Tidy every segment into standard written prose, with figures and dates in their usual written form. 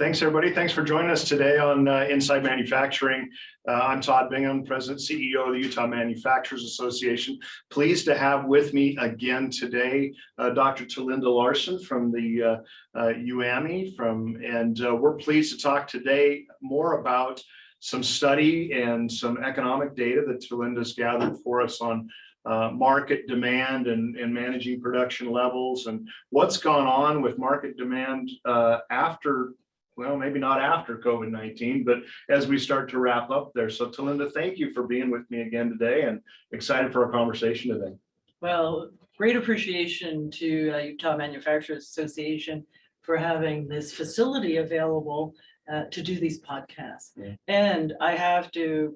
Thanks, everybody. Thanks for joining us today on Inside Manufacturing. I'm Todd Bingham, President, CEO of the Utah Manufacturers Association. Pleased to have with me again today Dr. Tulinda Larsen from the UAMI. And we're pleased to talk today more about some study and some economic data that Tulinda's gathered for us on market demand and managing production levels and what's gone on with market demand after, well, maybe not after COVID-19, but as we start to wrap up there. So Tulinda, thank you for being with me again today and excited for our conversation today. Well, great appreciation to Utah Manufacturers Association for having this facility available to do these podcasts. Yeah. And I have to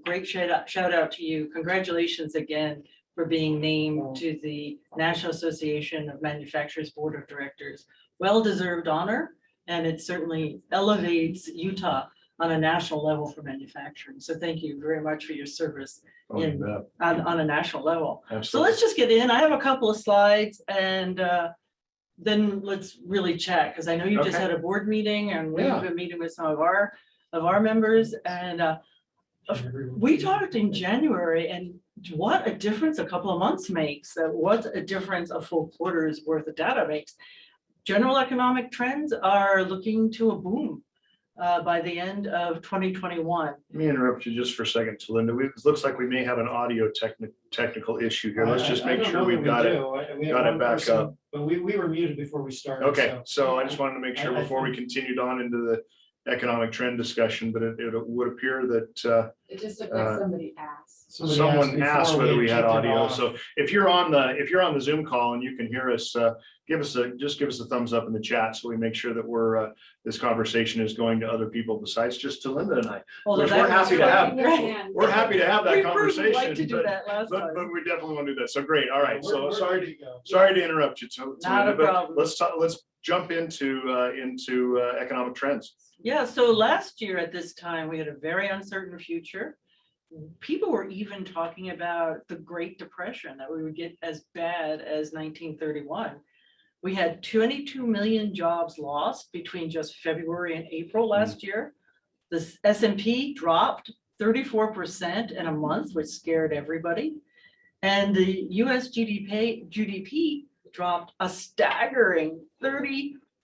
shout out to you. Congratulations again for being named to the National Association of Manufacturers Board of Directors. Well-deserved honor, and it certainly elevates Utah on a national level for manufacturing. So thank you very much for your service on a national level. Absolutely. So let's just get in. I have a couple of slides and then let's really chat, because I know you just had a board meeting and we've been meeting with some of our members, and we talked in January, and what a difference a couple of months makes, what a difference a full quarter's worth of data makes. General economic trends are looking to a boom by the end of 2021. Let me interrupt you just for a second, Tulinda. It looks like we may have an audio technical issue here. Let's just make sure we've got it back up. But we were muted before we started. Okay, so I just wanted to make sure before we continued on into the economic trend discussion, but it would appear that it just looked like somebody asked. Someone asked whether we had audio. So if you're on the Zoom call and you can hear us, give us a thumbs up in the chat so we make sure that we're this conversation is going to other people besides just Tulinda and I. Which we're happy to have. We're happy to have that conversation. Like to do that last time. But we definitely want to do that. So great. All right. So sorry to interrupt you, Tulinda. Not a problem. Let's jump into economic trends. Yeah, so last year at this time, we had a very uncertain future. People were even talking about the Great Depression, that we would get as bad as 1931. We had 22 million jobs lost between just February and April last year. The S&P dropped 34% in a month, which scared everybody. And the US GDP dropped a staggering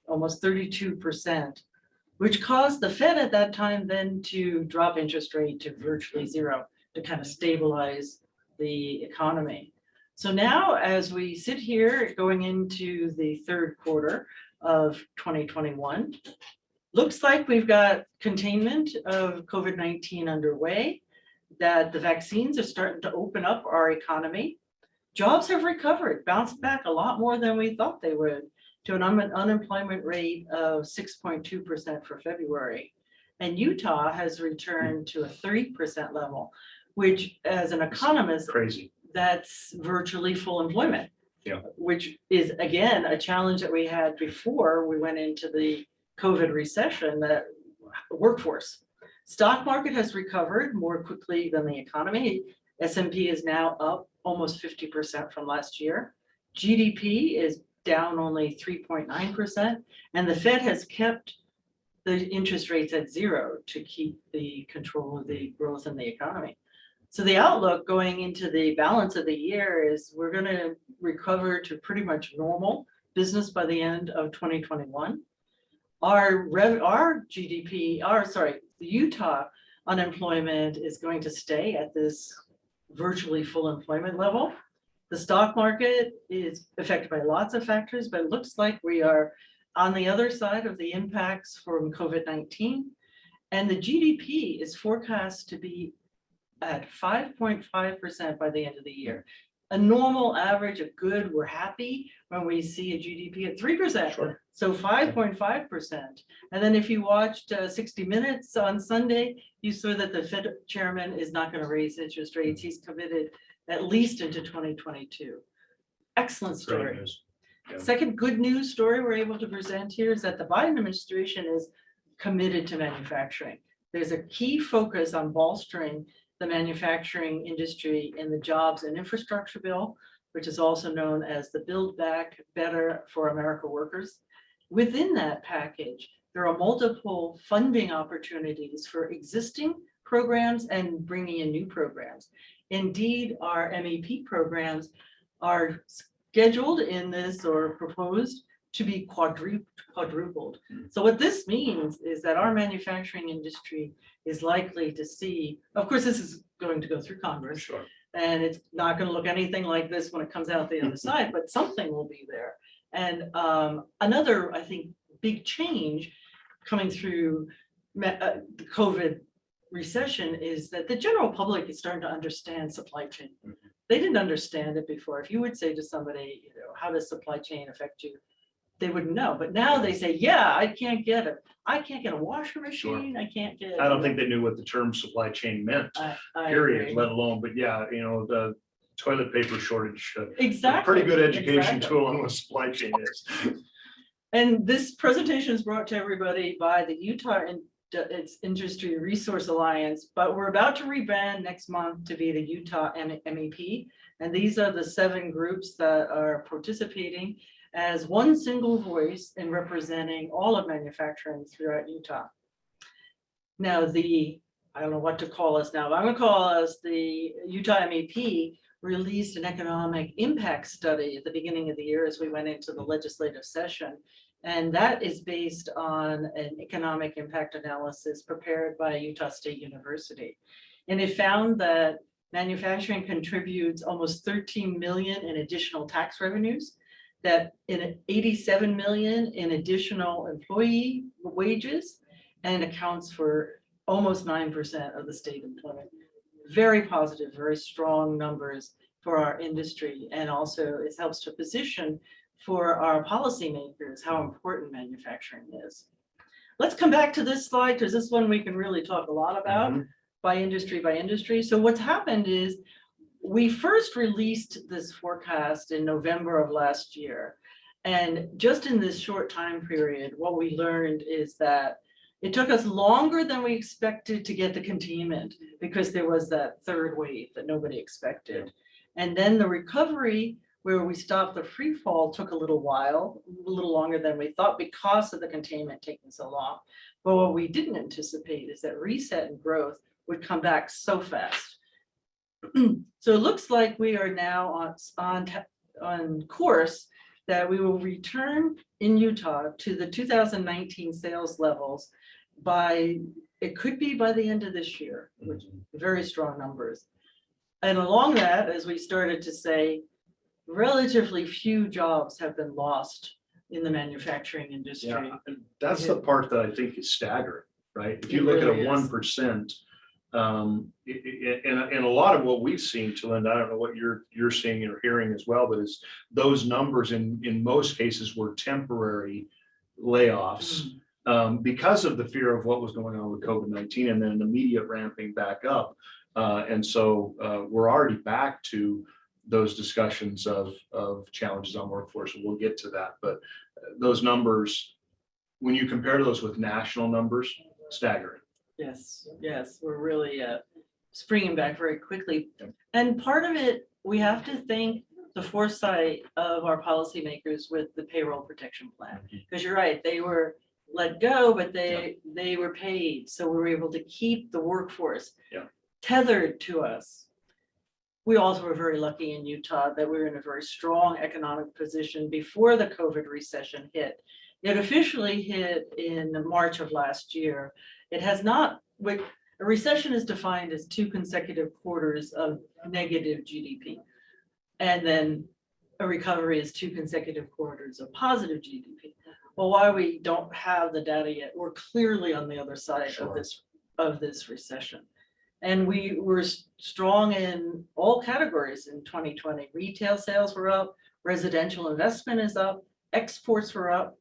almost 32%. Which caused the Fed at that time then to drop interest rate to virtually zero to kind of stabilize the economy. So now as we sit here going into the third quarter of 2021, looks like we've got containment of COVID-19 underway, that the vaccines are starting to open up our economy. Jobs have recovered, bounced back a lot more than we thought they would, to an unemployment rate of 6.2% for February. And Utah has returned to a 3% level, which as an economist, crazy. That's virtually full employment, which is, again, a challenge that we had before we went into the COVID recession, that workforce. Stock market has recovered more quickly than the economy. S&P is now up almost 50% from last year. GDP is down only 3.9%, and the Fed has kept the interest rates at zero to keep the control of the growth in the economy. So the outlook going into the balance of the year is we're going to recover to pretty much normal business by the end of 2021. The Utah unemployment is going to stay at this virtually full employment level. The stock market is affected by lots of factors, but it looks like we are on the other side of the impacts from COVID-19. And the GDP is forecast to be at 5.5% by the end of the year. A normal average of good, we're happy when we see a GDP at 3%. Sure. So 5.5%. And then if you watched 60 Minutes on Sunday, you saw that the Fed chairman is not going to raise interest rates. He's committed at least into 2022. Excellent story. Second good news story we're able to present here is that the Biden administration is committed to manufacturing. There's a key focus on bolstering the manufacturing industry in the Jobs and Infrastructure Bill, which is also known as the Build Back Better for America workers. Within that package, there are multiple funding opportunities for existing programs and bringing in new programs. Indeed, our MEP programs are scheduled in this or proposed to be quadrupled. So what this means is that our manufacturing industry is likely to see, of course, this is going to go through Congress, Sure. and it's not going to look anything like this when it comes out the other side, but something will be there. And another, I think, big change coming through the COVID recession is that the general public is starting to understand supply chain. They didn't understand it before. If you would say to somebody, you know, how does supply chain affect you? They wouldn't know, but now they say, yeah, I can't get it. I can't get a washer machine. I can't get. I don't think they knew what the term supply chain meant, I period, agree. let alone, but yeah, you know, the toilet paper shortage. Exactly. Pretty good education exactly. tool on what supply chain is. And this presentation is brought to everybody by the Utah its Industry Resource Alliance, but we're about to rebrand next month to be the Utah MEP. And these are the 7 groups that are participating as one single voice in representing all of manufacturing throughout Utah. Now, I don't know what to call us now, but I'm gonna call us the Utah MEP released an economic impact study at the beginning of the year as we went into the legislative session. And that is based on an economic impact analysis prepared by Utah State University. And it found that manufacturing contributes almost 13 million in additional tax revenues, that in 87 million in additional employee wages, and accounts for almost 9% of the state employment. Very positive, very strong numbers for our industry. And also it helps to position for our policymakers how important manufacturing is. Let's come back to this slide because this one we can really talk a lot about by industry. So what's happened is we first released this forecast in November of last year. And just in this short time period, what we learned is that it took us longer than we expected to get the containment because there was that third wave that nobody expected. And then the recovery where we stopped the free fall took a little while, a little longer than we thought because of the containment taking so long. But what we didn't anticipate is that reset and growth would come back so fast. So it looks like we are now on course that we will return in Utah to the 2019 sales levels it could be by the end of this year, which very strong numbers. And along that, as we started to say, relatively few jobs have been lost in the manufacturing industry. Yeah, that's the part that I think is staggering, right? If you It look really at a is. 1%, and a lot of what we've seen, Tulinda, I don't know what you're seeing or hearing as well, but is those numbers in most cases were temporary layoffs because of the fear of what was going on with COVID-19 and then an immediate ramping back up. And so we're already back to those discussions of challenges on workforce, and we'll get to that. But those numbers, when you compare those with national numbers, staggering. Yes, we're really springing back very quickly. And part of it, we have to thank the foresight of our policymakers with the payroll protection plan. Because you're right, they were let go, but they were paid. So we were able to keep the workforce tethered to us. We also were very lucky in Utah that we were in a very strong economic position before the COVID recession hit. It officially hit in March of last year. It has not, a recession is defined as 2 consecutive quarters of negative GDP. And then a recovery is 2 consecutive quarters of positive GDP. Well, why we don't have the data yet, we're clearly on the other side of this recession. And we were strong in all categories in 2020. Retail sales were up, residential investment is up, exports were up.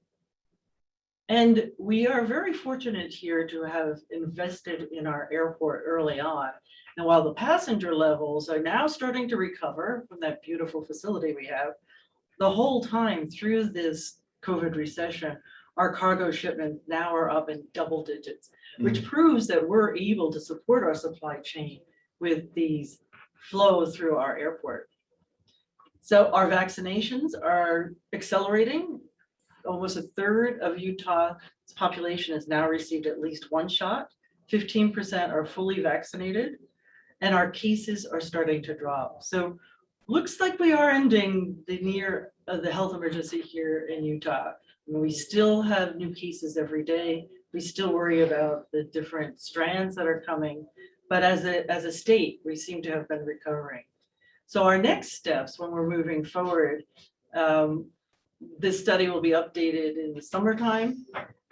And we are very fortunate here to have invested in our airport early on. And while the passenger levels are now starting to recover from that beautiful facility we have, the whole time through this COVID recession, our cargo shipments now are up in double digits, which proves that we're able to support our supply chain with these flows through our airport. So our vaccinations are accelerating. almost a third of Utah's population has now received at least one shot. 15% are fully vaccinated, and our cases are starting to drop. So looks like we are ending the health emergency here in Utah. We still have new cases every day. We still worry about the different strands that are coming, but as a state, we seem to have been recovering. So our next steps when we're moving forward, this study will be updated in the summertime,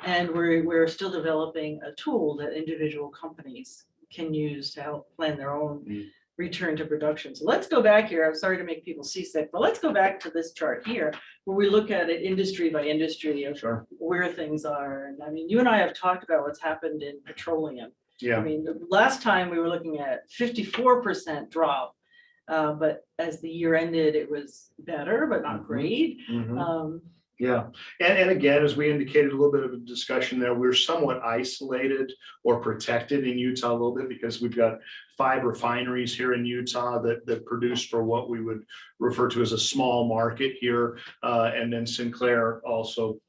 and we're still developing a tool that individual companies can use to help plan their own return to production. So let's go back here. I'm sorry to make people seasick, but let's go back to this chart here where we look at it industry by industry of where things are. And I mean, you and I have talked about what's happened in petroleum. Yeah. I mean, the last time we were looking at 54% drop, but as the year ended, it was better, but not great. Yeah, and again, as we indicated, a little bit of a discussion there, we're somewhat isolated or protected in Utah a little bit because we've got 5 refineries here in Utah that produce for what we would refer to as a small market here. And then Sinclair also,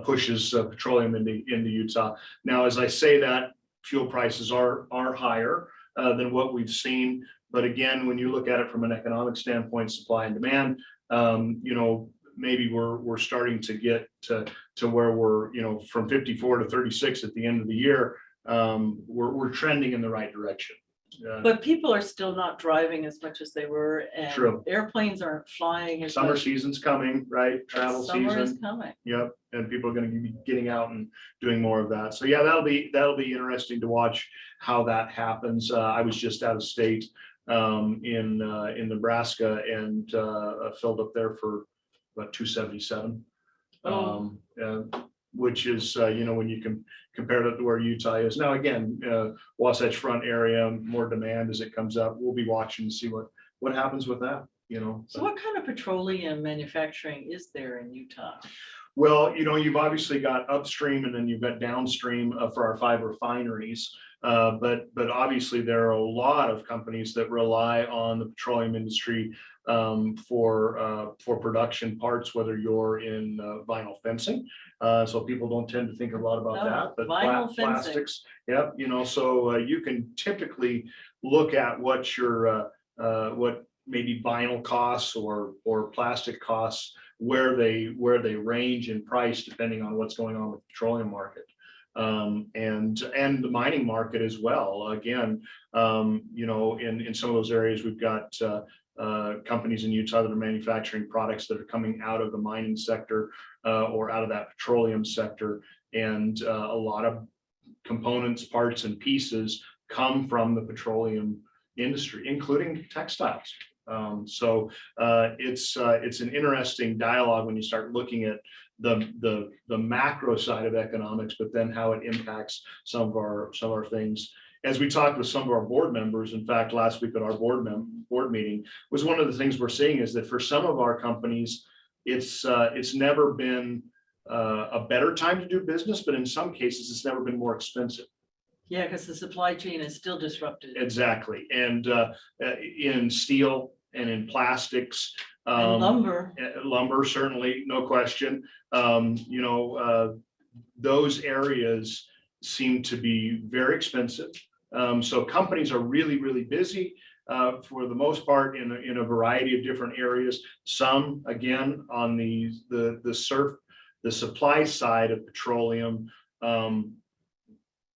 pushes petroleum into Utah. Now, as I say that, fuel prices are higher than what we've seen. But again, when you look at it from an economic standpoint, supply and demand, maybe we're starting to get to where we're, from 54 to 36 at the end of the year, we're trending in the right direction. But people are still not driving as much as they were, and True. Airplanes aren't flying as Summer much. season's coming, right? Travel Summer season. is coming. Yep, and people are going to be getting out and doing more of that. So yeah, that'll be interesting to watch how that happens. I was just out of state in Nebraska and filled up there for about 277, which is when you can compare it to where Utah is now. Again, Wasatch Front area, more demand as it comes up. We'll be watching to see what happens with that. So what kind of petroleum manufacturing is there in Utah? Well, you've obviously got upstream and then you've got downstream for our 5 refineries. But obviously there are a lot of companies that rely on the petroleum industry for production parts, whether you're in vinyl fencing. So people don't tend to think a lot about that, but vinyl plastics. Yep. So you can typically look at what your what maybe vinyl costs or plastic costs, where they range in price depending on what's going on with the petroleum market. And the mining market as well. Again, in some of those areas, we've got companies in Utah that are manufacturing products that are coming out of the mining sector or out of that petroleum sector. And a lot of components, parts, and pieces come from the petroleum industry, including textiles. So it's an interesting dialogue when you start looking at the macro side of economics, but then how it impacts some of our things. As we talked with some of our board members, in fact, last week at our board meeting, was one of the things we're seeing is that for some of our companies, it's never been a better time to do business, but in some cases, it's never been more expensive. Yeah, because the supply chain is still disrupted. Exactly, and in steel and in plastics. And lumber, certainly, no question. Those areas seem to be very expensive. So companies are really, really busy for the most part in a variety of different areas. Some, again, on the supply side of petroleum,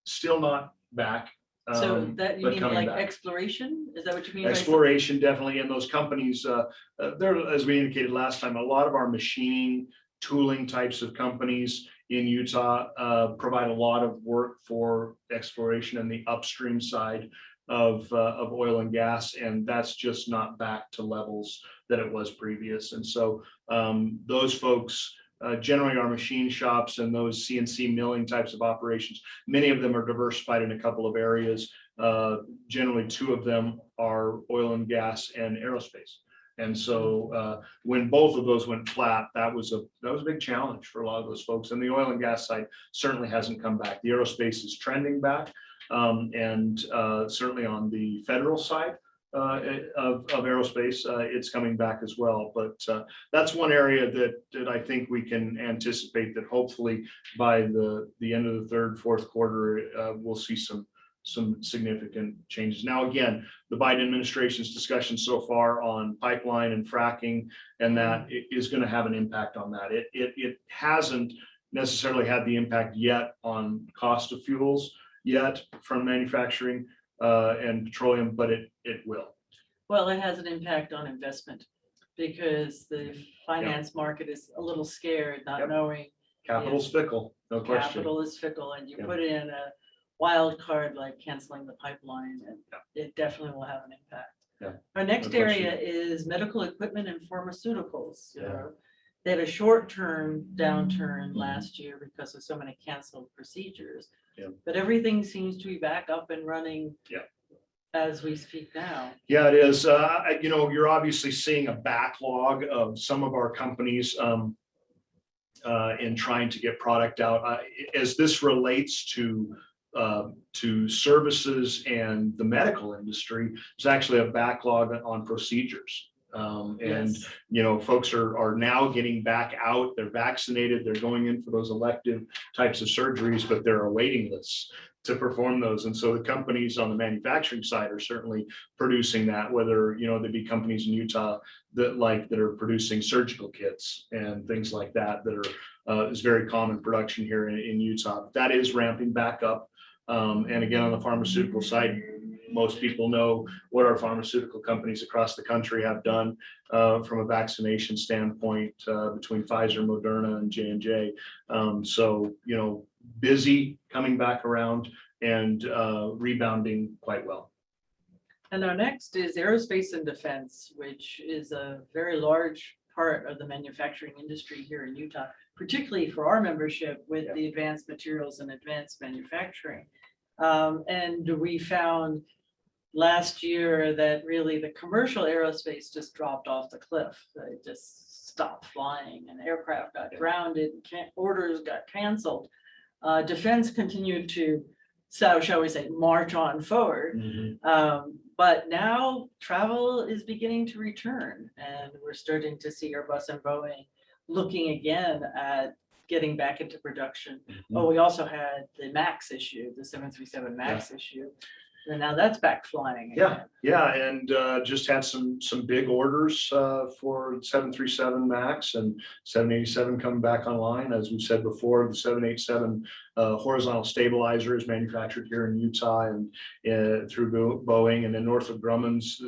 still not back. So that you mean like back. Exploration? Is that what you mean? Exploration, definitely. And those companies, they're, as we indicated last time, a lot of our machining, tooling types of companies in Utah provide a lot of work for exploration and the upstream side of oil and gas. And that's just not back to levels that it was previous. And so those folks, generally our machine shops and those CNC milling types of operations, many of them are diversified in a couple of areas. Generally, 2 of them are oil and gas and aerospace. And so when both of those went flat, that was a big challenge for a lot of those folks. And the oil and gas side certainly hasn't come back. The aerospace is trending back. And certainly on the federal side, of aerospace, it's coming back as well. But that's one area that I think we can anticipate that hopefully by the end of the third, fourth quarter, we'll see some significant changes. Now, again, the Biden administration's discussion so far on pipeline and fracking, and that is going to have an impact on that. It hasn't necessarily had the impact yet on cost of fuels yet from manufacturing and petroleum, but it will. Well, it has an impact on investment because the finance market is a little scared, not Yep. knowing. Capital's fickle, no question. Capital is fickle, and you Yeah. put in a wild card like canceling the pipeline, and Yeah. it definitely will have an impact. Yeah. Our next No question. area is medical equipment and pharmaceuticals. Yeah. They had a short-term downturn last year because of so many canceled procedures. Yeah. But everything seems to be back up and running. Yeah. As we speak now. Yeah, it is. You're obviously seeing a backlog of some of our companies in trying to get product out. As this relates to services and the medical industry, there's actually a backlog on procedures. And Yes. folks are now getting back out. They're vaccinated. They're going in for those elective types of surgeries, but there are waiting lists to perform those. And so the companies on the manufacturing side are certainly producing that, whether, they be companies in Utah that are producing surgical kits and things like that is very common production here in Utah. That is ramping back up. And again, on the pharmaceutical side, most people know what our pharmaceutical companies across the country have done from a vaccination standpoint between Pfizer, Moderna, and J&J. So, busy, coming back around, and rebounding quite well. And our next is aerospace and defense, which is a very large part of the manufacturing industry here in Utah, particularly for our membership with the advanced materials and advanced manufacturing. And we found last year that really the commercial aerospace just dropped off the cliff. They just stopped flying, and aircraft got grounded, orders got canceled. Defense continued to, shall we say, march on forward. But now travel is beginning to return, and we're starting to see Airbus and Boeing looking again at getting back into production. Oh, we also had the MAX issue, the 737 MAX issue. And now that's back flying again. Yeah, and just had some big orders for 737 MAX and 787 coming back online. As we've said before, the 787 horizontal stabilizer is manufactured here in Utah and through Boeing, and then Northrop Grumman's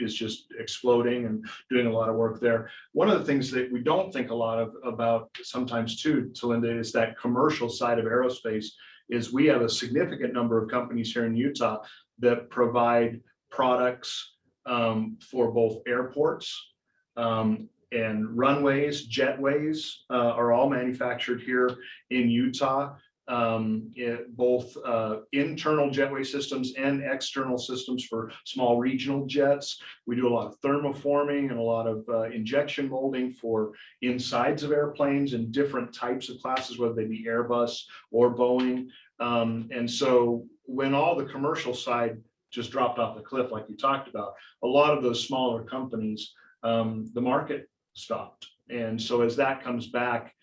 is just exploding and doing a lot of work there. One of the things that we don't think a lot about sometimes too, Tulinda, is that commercial side of aerospace. Is we have a significant number of companies here in Utah that provide products for both airports and runways, jetways are all manufactured here in Utah. Both internal jetway systems and external systems for small regional jets. We do a lot of thermoforming and a lot of injection molding for insides of airplanes in different types of classes, whether they be Airbus or Boeing. And so when all the commercial side just dropped off the cliff, like you talked about, a lot of those smaller companies, the market stopped. And so as that comes back,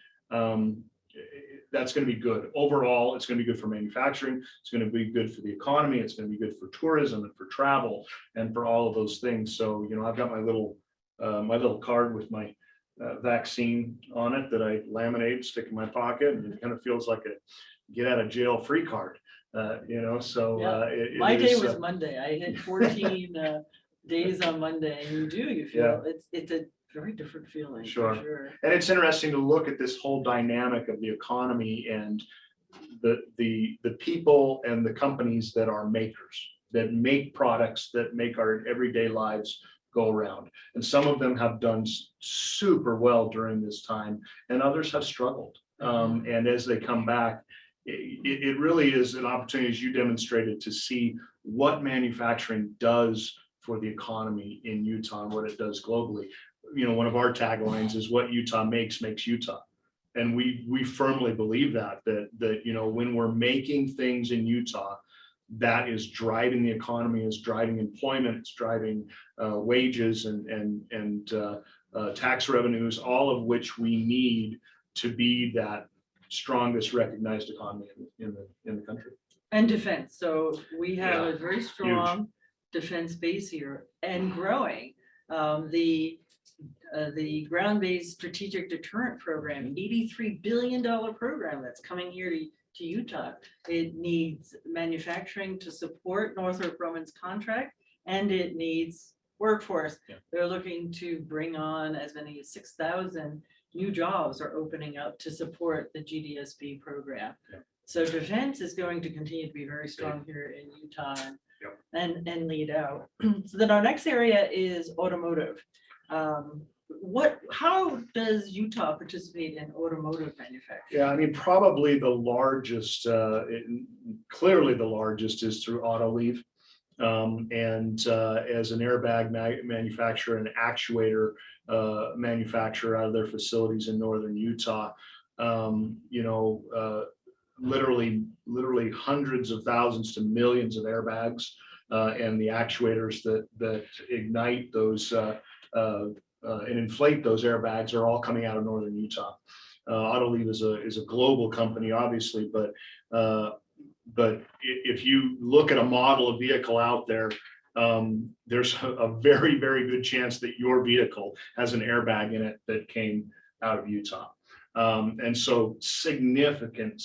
that's going to be good. Overall, it's going to be good for manufacturing. It's going to be good for the economy. It's going to be good for tourism and for travel and for all of those things. So, I've got my little card with my vaccine on it that I laminate, stick in my pocket, and it kind of feels like a get out of jail free card. So my day was Monday. I hit 14 days on Monday, and you feel it's a very different feeling. Sure. For sure. And it's interesting to look at this whole dynamic of the economy and the people and the companies that are makers, that make products that make our everyday lives go around. And some of them have done super well during this time, and others have struggled. And as they come back, it really is an opportunity, as you demonstrated, to see what manufacturing does for the economy in Utah and what it does globally. One of our taglines is what Utah makes Utah. And we firmly believe that when we're making things in Utah that is driving the economy, is driving employment, it's driving wages and tax revenues, all of which we need to be that strongest recognized economy in the country. And defense. So we have Yeah, a very strong defense base here and growing. The ground-based strategic deterrent program, $83 billion program that's coming here to Utah. It needs manufacturing to support Northrop Grumman's contract, and it needs workforce. Yeah. They're looking to bring on as many as 6,000 new jobs are opening up to support the GDSB program. Yeah. So defense is going to continue to be very strong here in Utah and lead out. So then our next area is automotive. How does Utah participate in automotive manufacturing? Yeah, I mean, probably the largest, clearly the largest is through Autoliv. As an airbag manufacturer and actuator manufacturer out of their facilities in northern Utah, literally hundreds of thousands to millions of airbags and the actuators that ignite those and inflate those airbags are all coming out of northern Utah. Autoliv is a global company, obviously, but if you look at a model of vehicle out there, there's a very, very good chance that your vehicle has an airbag in it that came out of Utah. And so significant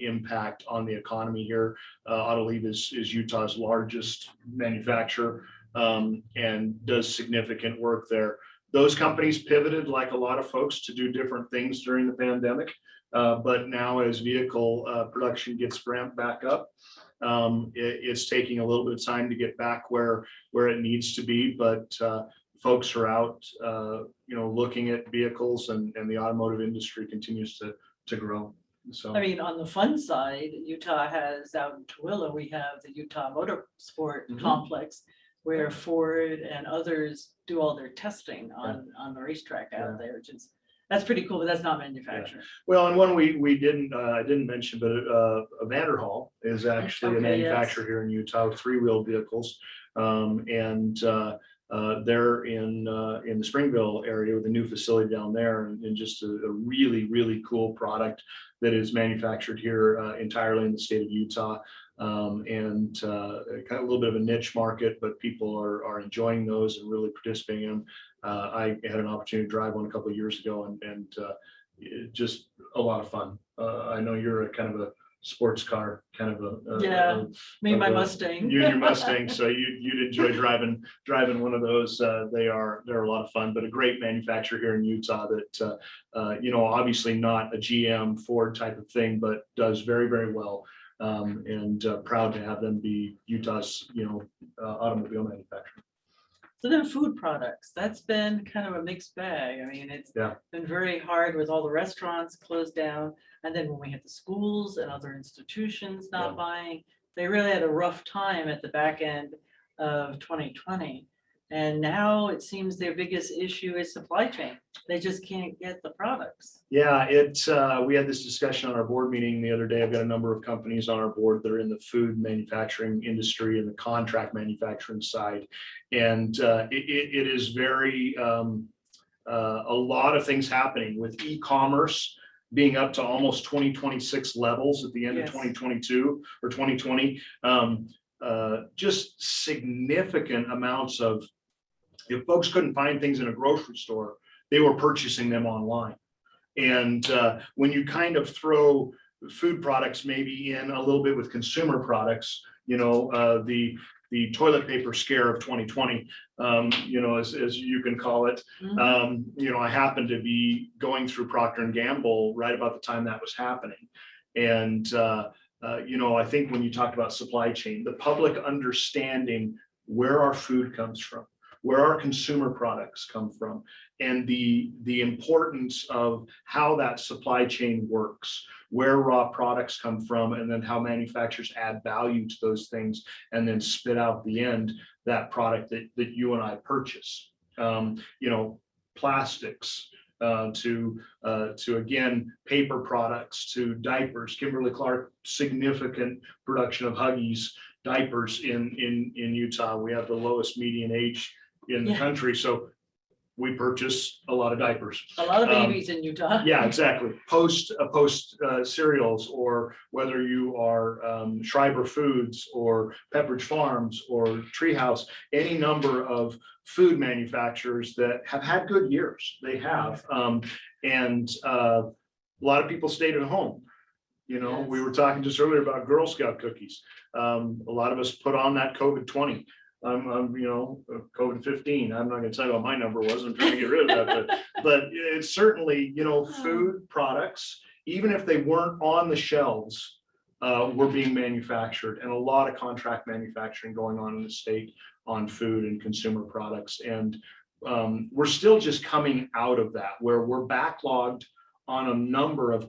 impact on the economy here. Autoliv is Utah's largest manufacturer and does significant work there. Those companies pivoted, like a lot of folks, to do different things during the pandemic. But now as vehicle production gets ramped back up, it's taking a little bit of time to get back where it needs to be. But folks are out, looking at vehicles, and the automotive industry continues to grow. So, I mean, on the fun side, Utah has out in Tulinda, we have the Utah Motorsport Complex, where Ford and others do all their testing on the racetrack out there, that's pretty cool, but that's not manufacturing. Well, and one we didn't I didn't mention, but Vanderhall is actually a manufacturer here in Utah, 3-wheel vehicles, and they're in the Springville area with a new facility down there, and just a really cool product that is manufactured here entirely in the state of Utah. And kind of a little bit of a niche market, but people are enjoying those and really participating in them. I had an opportunity to drive one a couple of years ago, and just a lot of fun. I know you're a kind of a sports car kind of me and my Mustang. You and your Mustang, so you'd enjoy driving one of those. They're a lot of fun, but a great manufacturer here in Utah that obviously not a GM Ford type of thing, but does very well. And proud to have them be Utah's automobile manufacturer. So then food products, that's been kind of a mixed bag. I mean, it's been very hard with all the restaurants closed down. And then when we had the schools and other institutions not buying, they really had a rough time at the back end of 2020. And now it seems their biggest issue is supply chain. They just can't get the products. Yeah, we had this discussion on our board meeting the other day. I've got a number of companies on our board that are in the food manufacturing industry and the contract manufacturing side. And it is very, a lot of things happening with e-commerce being up to almost 2026 levels at the end of 2022 or 2020. Just significant amounts of, if folks couldn't find things in a grocery store, they were purchasing them online. And when you kind of throw food products maybe in a little bit with consumer products, the toilet paper scare of 2020, as you can call it, I happened to be going through Procter & Gamble right about the time that was happening. And I think when you talk about supply chain, the public understanding where our food comes from, where our consumer products come from, and the importance of how that supply chain works, where raw products come from, and then how manufacturers add value to those things and then spit out the end that product that you and I purchase. Plastics, to again, paper products, to diapers. Kimberly-Clark, significant production of Huggies diapers in Utah. We have the lowest median age in the Yeah. country, so we purchase a lot of diapers. A lot of babies in Utah. Yeah, exactly. Post cereals, or whether you are Schreiber Foods or Pepperidge Farms or Treehouse, any number of food manufacturers that have had good years. They have, and a lot of people stayed at home. You know, we Yes. were talking just earlier about Girl Scout cookies. A lot of us put on that COVID-20. I'm COVID-15. I'm not gonna tell you what my number was. I'm trying to get rid of that, but it's certainly, food products, even if they weren't on the shelves, were being manufactured, and a lot of contract manufacturing going on in the state on food and consumer products. And we're still just coming out of that, where we're backlogged on a number of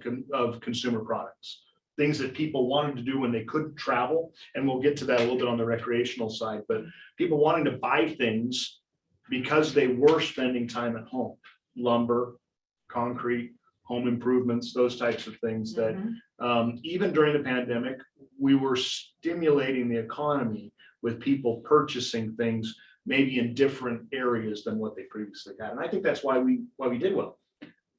consumer products. Things that people wanted to do when they couldn't travel. And we'll get to that a little bit on the recreational side, but people wanting to buy things because they were spending time at home. Lumber, concrete, home improvements, those types of things that even during the pandemic, we were stimulating the economy with people purchasing things maybe in different areas than what they previously had. And I think that's why we did well.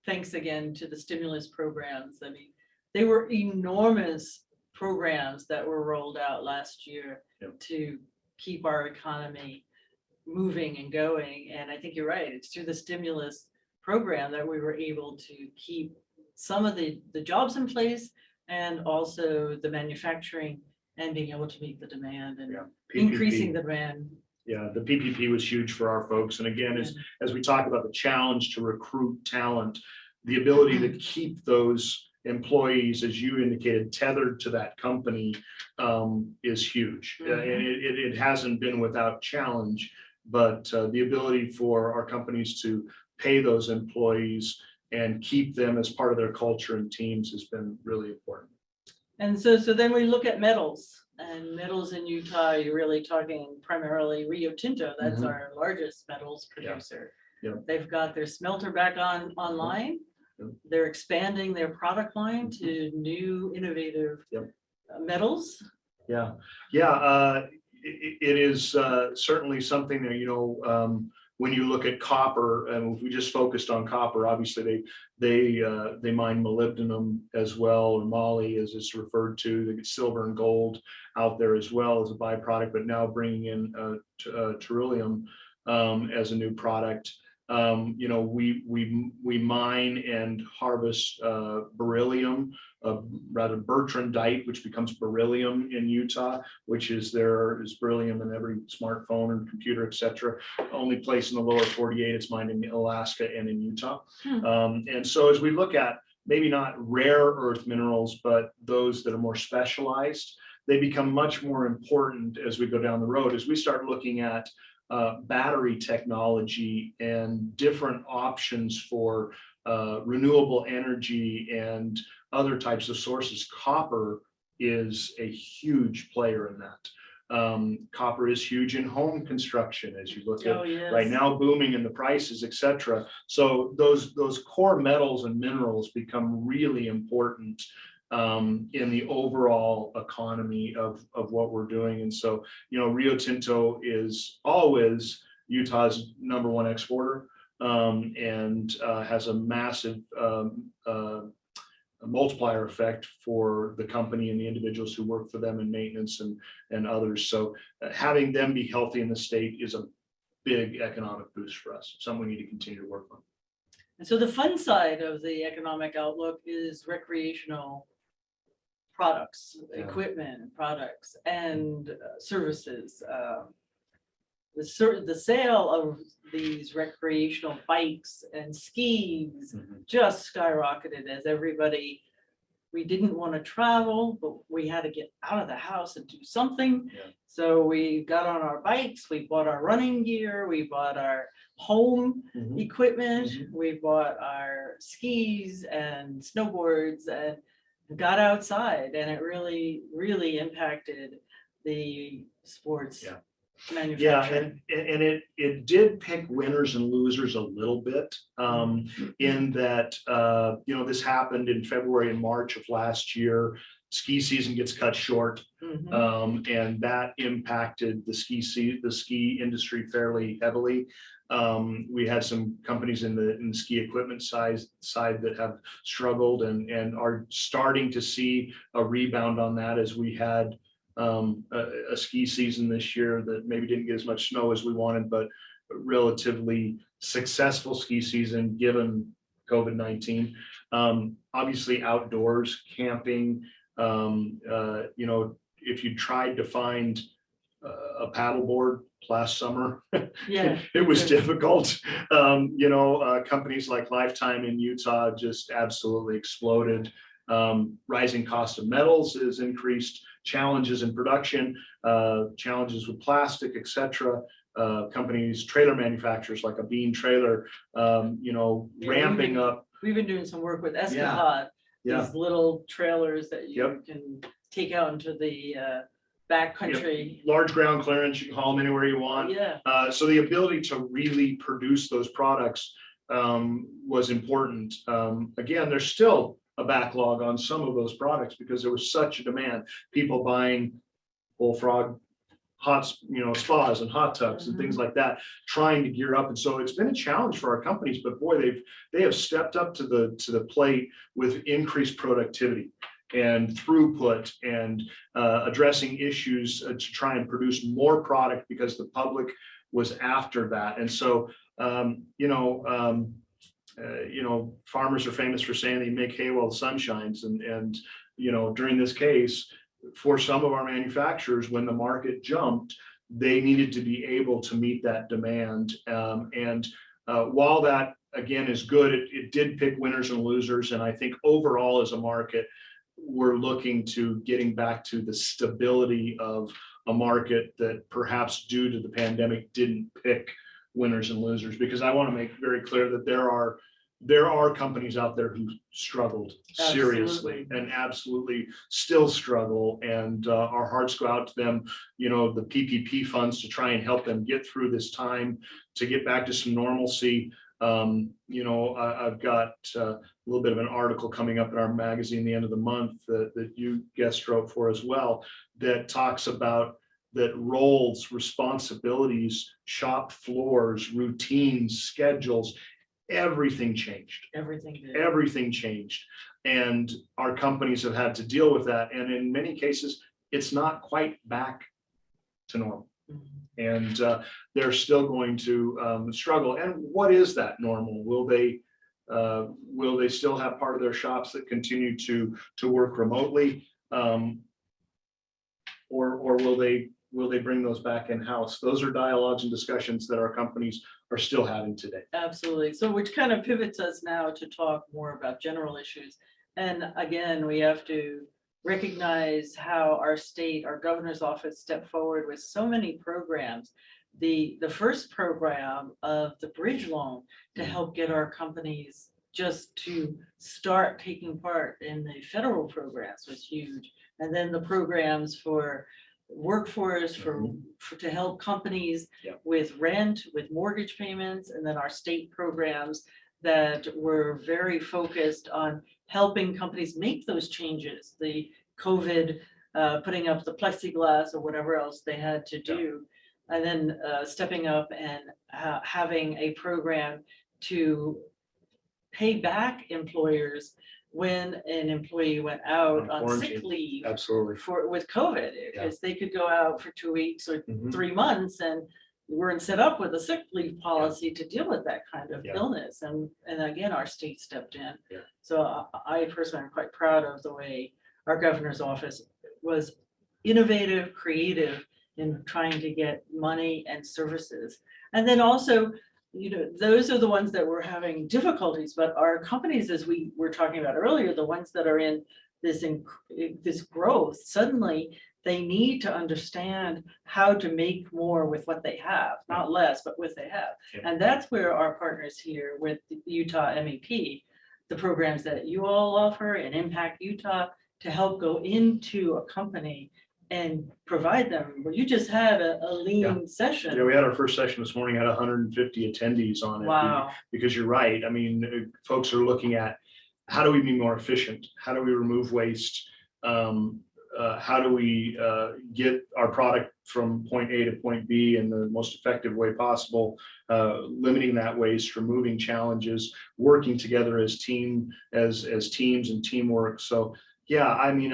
Thanks again to the stimulus programs. I mean, they were enormous programs that were rolled out last year to keep our economy moving and going. And I think you're right. It's through the stimulus program that we were able to keep some of the jobs in place, and also the manufacturing, and being able to meet the demand and increasing the demand. Yeah, the PPP was huge for our folks. And again, as we talk about the challenge to recruit talent, the ability to keep those employees, as you indicated, tethered to that company is huge. It hasn't been without challenge, but the ability for our companies to pay those employees and keep them as part of their culture and teams has been really important. And so then we look at metals, and metals in Utah, you're really talking primarily Rio Tinto. That's our largest metals producer. They've got their smelter back online. They're expanding their product line to new innovative metals. It is certainly something that, when you look at copper, and if we just focused on copper, obviously they mine molybdenum as well, or moly as it's referred to. They get silver and gold out there as well as a byproduct, but now bringing in Petroleum as a new product. We mine and harvest beryllium, rather bertrandite, which becomes beryllium in Utah, which is there is beryllium in every smartphone and computer, etc. Only place in the lower 48, it's mined in Alaska and in Utah. And so as we look at maybe not rare earth minerals, but those that are more specialized, they become much more important as we go down the road, as we start looking at battery technology and different options for renewable energy and other types of sources. Copper is a huge player in that. Copper is huge in home construction, as you look at right now, booming in the prices, etc. So those core metals and minerals become really important in the overall economy of what we're doing. And so, Rio Tinto is always Utah's #1 exporter, and has a massive multiplier effect for the company and the individuals who work for them in maintenance and others. So having them be healthy in the state is a big economic boost for us, something we need to continue to work on. And so the fun side of the economic outlook is recreational products, equipment, products, and services. The sale of these recreational bikes and skis just skyrocketed as we didn't want to travel, but we had to get out of the house and do something. So we got on our bikes, we bought our running gear, we bought our home equipment, we bought our skis and snowboards, and got outside, and it really, really impacted the sports Yeah, manufacturing. and it did pick winners and losers a little bit, in that, this happened in February and March of last year. Ski season gets cut short, Mhm. and that impacted the ski industry fairly heavily. We had some companies in the ski equipment side that have struggled and are starting to see a rebound on that, as we had a ski season this year that maybe didn't get as much snow as we wanted, but relatively successful ski season given COVID-19. Obviously outdoors camping, if you tried to find a paddleboard last summer, Yeah. it was difficult. Companies like Lifetime in Utah just absolutely exploded. Rising cost of metals has increased challenges in production, challenges with plastic, etc. Companies, trailer manufacturers like a Beam trailer, ramping up. We've been doing some work with Escapade, Yeah, these little trailers that you Yep. can take out into the backcountry. large ground clearance, you can haul them anywhere you want. Yeah, So the ability to really produce those products was important. Again, there's still a backlog on some of those products because there was such a demand. People buying bullfrog spas and hot tubs and things like that, trying to gear up. And so it's been a challenge for our companies, but boy, they have stepped up to the plate with increased productivity and throughput and addressing issues to try and produce more product because the public was after that. And so, farmers are famous for saying they make hay while the sun shines. And during this case, for some of our manufacturers, when the market jumped, they needed to be able to meet that demand. While that again is good, it did pick winners and losers. And I think overall as a market, we're looking to getting back to the stability of a market that perhaps due to the pandemic didn't pick winners and losers, because I want to make very clear that there are companies out there who struggled seriously and absolutely still struggle, and our hearts go out to them. The PPP funds to try and help them get through this time to get back to some normalcy. I've got a little bit of an article coming up in our magazine the end of the month that you guest wrote for as well, that talks about that roles, responsibilities, shop floors, routines, schedules, everything changed. Everything changed. And our companies have had to deal with that. And in many cases, it's not quite back to normal. And they're still going to struggle. And what is that normal? Will they still have part of their shops that continue to work remotely, or will they bring those back in house? Those are dialogues and discussions that our companies are still having today. absolutely. So which kind of pivots us now to talk more about general issues. And again, we have to recognize how our state, our governor's office stepped forward with so many programs. The first program of the bridge loan to help get our companies just to start taking part in the federal programs was huge. And then the programs for workforce, to help companies with rent, with mortgage payments, and then our state programs that were very focused on helping companies make those changes. The COVID, putting up the plexiglass or whatever else they had to do, and then stepping up and having a program to pay back employers when an employee went out on sick leave. Absolutely. With COVID, because they could go out for 2 weeks or 3 months, and we weren't set up with a sick leave policy to deal with that kind of illness. And again, our state stepped in. So I personally am quite proud of the way our governor's office was innovative, creative in trying to get money and services. And then also, those are the ones that were having difficulties, but our companies, as we were talking about earlier, the ones that are in this growth, suddenly they need to understand how to make more with what they have, not less, but what they have. And that's where our partners here with the Utah MEP, the programs that you all offer and Impact Utah, to help go into a company and provide them. Well, you just had a lean session. Yeah, we had our first session this morning, had 150 attendees on it. Wow. Because you're right. I mean, folks are looking at how do we be more efficient? How do we remove waste? How do we get our product from point A to point B in the most effective way possible? Limiting that waste, removing challenges, working together as teams and teamwork. So yeah, I mean,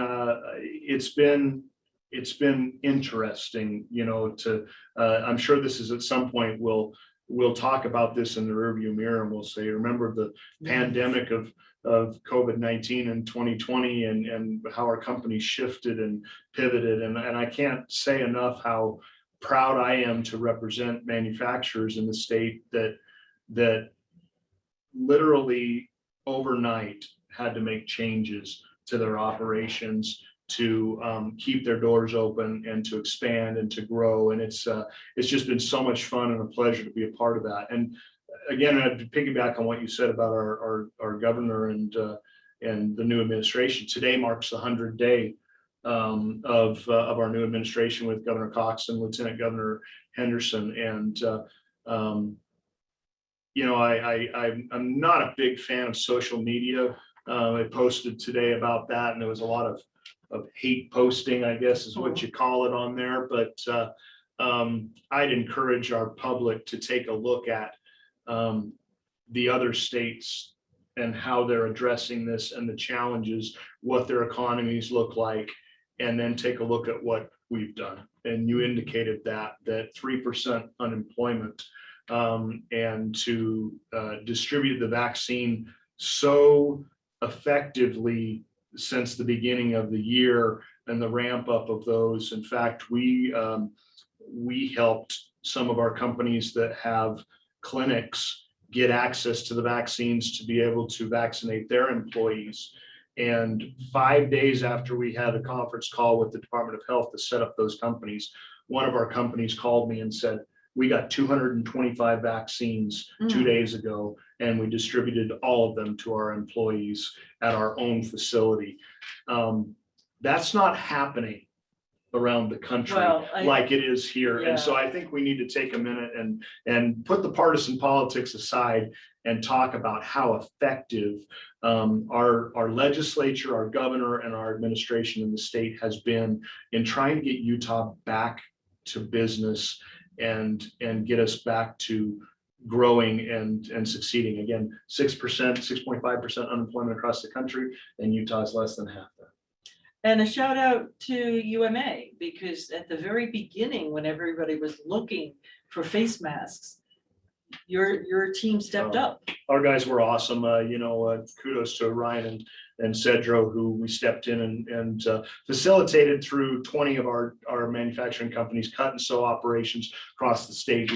it's been interesting, I'm sure this is at some point we'll talk about this in the rearview mirror and we'll say, remember the pandemic of COVID-19 in 2020 and how our company shifted and pivoted. And I can't say enough how proud I am to represent manufacturers in the state that literally overnight had to make changes to their operations to keep their doors open and to expand and to grow. And it's just been so much fun and a pleasure to be a part of that. And again, I'd piggyback on what you said about our governor and the new administration. Today marks the 100th day of our new administration with Governor Cox and Lieutenant Governor Henderson. And I'm not a big fan of social media. I posted today about that, and there was a lot of hate posting, I guess is what you call it on there. But I'd encourage our public to take a look at the other states and how they're addressing this and the challenges, what their economies look like, and then take a look at what we've done. And you indicated that 3% unemployment and to distribute the vaccine so effectively since the beginning of the year and the ramp up of those. In fact, we helped some of our companies that have clinics get access to the vaccines to be able to vaccinate their employees. And 5 days after we had a conference call with the Department of Health to set up those companies, one of our companies called me and said, we got 225 vaccines 2 days ago, and we distributed all of them to our employees at our own facility. That's not happening around the country like it is here. Yeah. And so I think we need to take a minute and put the partisan politics aside and talk about how effective our legislature, our governor, and our administration in the state has been in trying to get Utah back to business and get us back to growing and succeeding. Again, 6%, 6.5% unemployment across the country, and Utah is less than half that. And a shout out to UMA, because at the very beginning, when everybody was looking for face masks, your team stepped up. Our guys were awesome. Kudos to Ryan and Cedro, who we stepped in and facilitated through 20 of our manufacturing companies, cut and sew operations across the state.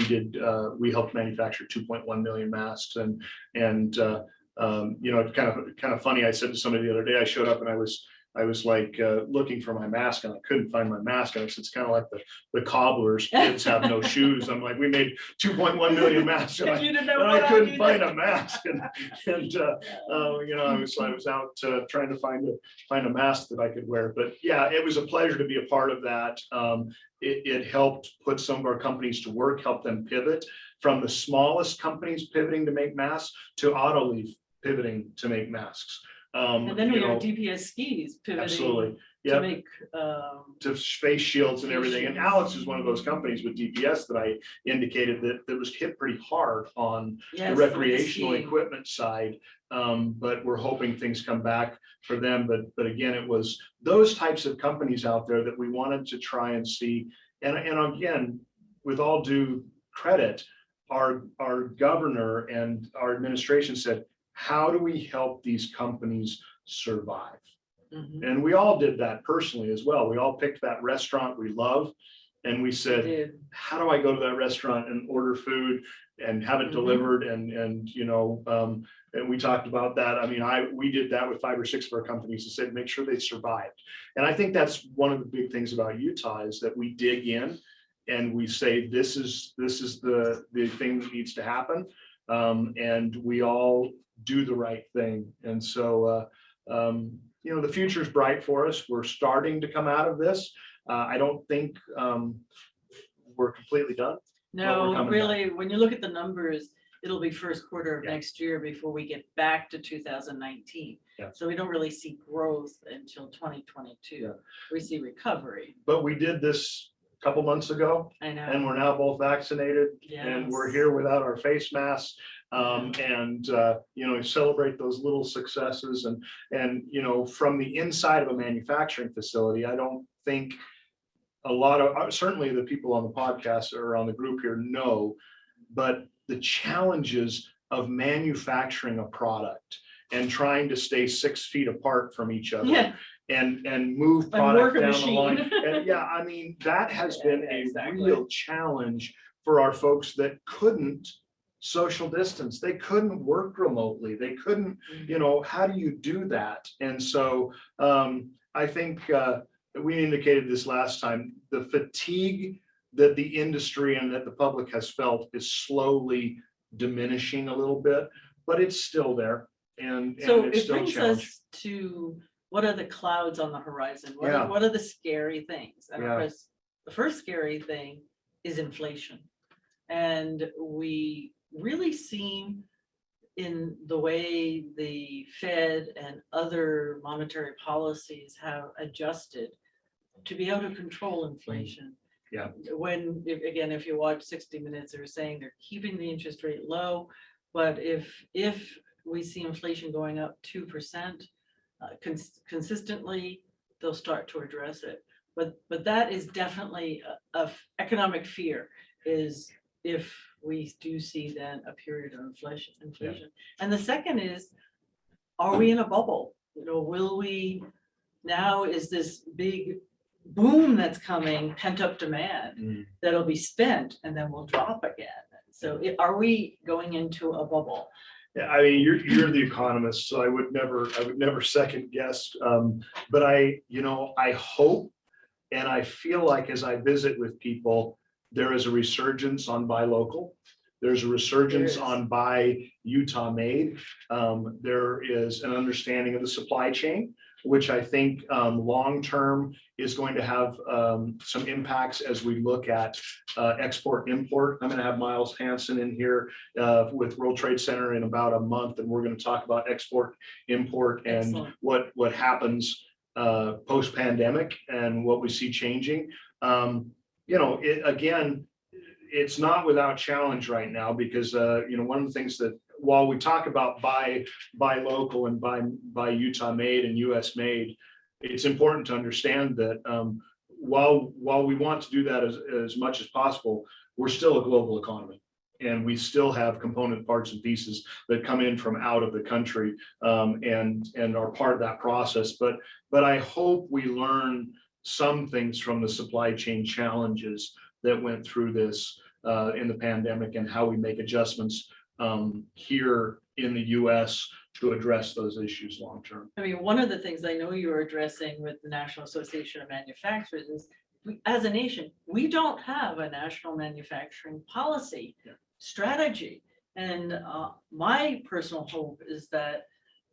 We helped manufacture 2.1 million masks, and it's kind of funny. I said to somebody the other day, I showed up and I was like looking for my mask and I couldn't find my mask. And it's kind of like the cobblers, kids have no shoes. I'm like, we made 2.1 million masks and I couldn't find a mask. And I was out trying to find a mask that I could wear. But yeah, it was a pleasure to be a part of that. It helped put some of our companies to work, help them pivot from the smallest companies pivoting to make masks to Autoliv pivoting to make masks. And then we have DPS skis pivoting absolutely. to make to face shields and everything. And Alex is one of those companies with DPS that I indicated that was hit pretty hard on the recreational equipment side. But we're hoping things come back for them. But again, it was those types of companies out there that we wanted to try and see. And again, with all due credit, our governor and our administration said, how do we help these companies survive? Mm-hmm. And we all did that personally as well. We all picked that restaurant we love, and we said, how do I go to that restaurant and order food and have it delivered? And we talked about that. I mean, we did that with 5 or 6 of our companies and said, make sure they survived. And I think that's one of the big things about Utah is that we dig in and we say, this is the thing that needs to happen. And we all do the right thing. And so, the future is bright for us. We're starting to come out of this. I don't think we're completely done. we're No, coming really, when you look at the numbers, it'll be first quarter of Yeah. next year before we get back to 2019. Yeah. So we don't really see growth until 2022. Yeah. We see recovery. But we did this a couple months ago, I know. and we're now both vaccinated, and we're Yes. here without our face masks. And celebrate those little successes, and from the inside of a manufacturing facility, I don't think a lot of, certainly the people on the podcast or on the group here know, but the challenges of manufacturing a product and trying to stay 6 feet apart from each other. Yeah. And move And product work a down the line. machine. And yeah, I mean, that has Yeah, been yeah, a exactly. real challenge for our folks that couldn't social distance. They couldn't work remotely. They couldn't, how do you do that? And so I think we indicated this last time, the fatigue that the industry and that the public has felt is slowly diminishing a little bit, but it's still there. And So it's it still brings challenging. us to what are the clouds on the horizon? Yeah. What are the scary things? And of Yeah. course, the first scary thing is inflation. And we really seem in the way the Fed and other monetary policies have adjusted to be able to control inflation. Yeah. When, if you watch 60 Minutes, they're saying they're keeping the interest rate low, but if we see inflation going up 2% consistently, they'll start to address it. But that is definitely a economic fear, is if we do see then a period of inflation. And the second is, are we in a bubble? Will we, now is this big boom that's coming, pent up demand that'll be spent and then will drop again. So are we going into a bubble? Yeah, I mean, you're the economist, so I would never second guess. But I hope, and I feel like as I visit with people, there is a resurgence on buy local. There's a resurgence on buy Utah made. There is an understanding of the supply chain, which I think long-term is going to have some impacts as we look at export import. I'm going to have Miles Hansen in here with World Trade Center in about a month, and we're going to talk about export import and Excellent. what happens post-pandemic and what we see changing. It's not without challenge right now, because one of the things that, while we talk about buy local and buy Utah made and US made, it's important to understand that while we want to do that as much as possible, we're still a global economy, and we still have component parts and pieces that come in from out of the country and are part of that process. But I hope we learn some things from the supply chain challenges that went through this in the pandemic, and how we make adjustments here in the US to address those issues long term. I mean, one of the things I know you're addressing with the National Association of Manufacturers is, as a nation, we don't have a national manufacturing policy strategy. And my personal hope is that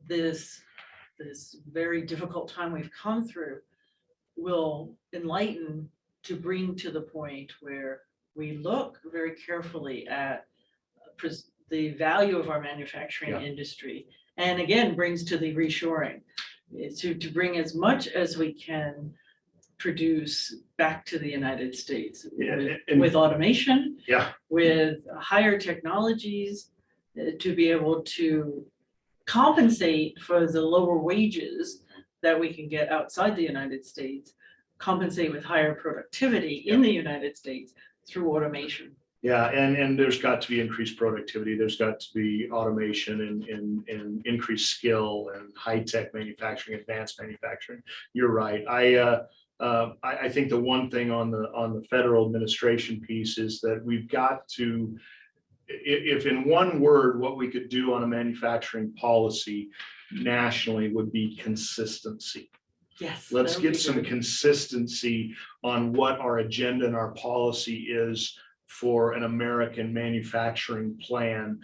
this very difficult time we've come through will enlighten to bring to the point where we look very carefully at the value of our manufacturing industry, and again brings to the reshoring, to bring as much as we can produce back to the United States with automation, with higher technologies, to be able to compensate for the lower wages that we can get outside the United States, compensate with higher productivity in the United States through automation. Yeah, and there's got to be increased productivity. There's got to be automation and increased skill and high-tech manufacturing, advanced manufacturing. You're right. I think the one thing on the federal administration piece is that we've got to, if in one word, what we could do on a manufacturing policy nationally would be consistency. Yes. Let's get some consistency on what our agenda and our policy is for an American manufacturing plan.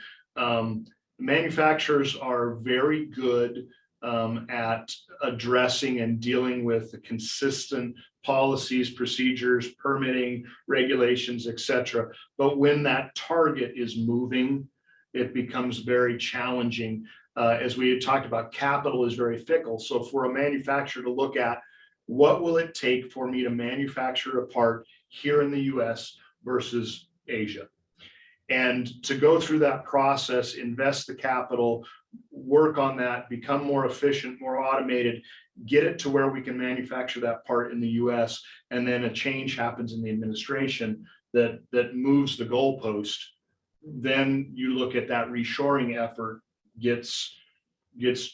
Manufacturers are very good at addressing and dealing with the consistent policies, procedures, permitting, regulations, etc. But when that target is moving, it becomes very challenging. As we had talked about, capital is very fickle. So for a manufacturer to look at what will it take for me to manufacture a part here in the US versus Asia, and to go through that process, invest the capital, work on that, become more efficient, more automated, get it to where we can manufacture that part in the US, and then a change happens in the administration that moves the goalpost. Then you look at that reshoring effort gets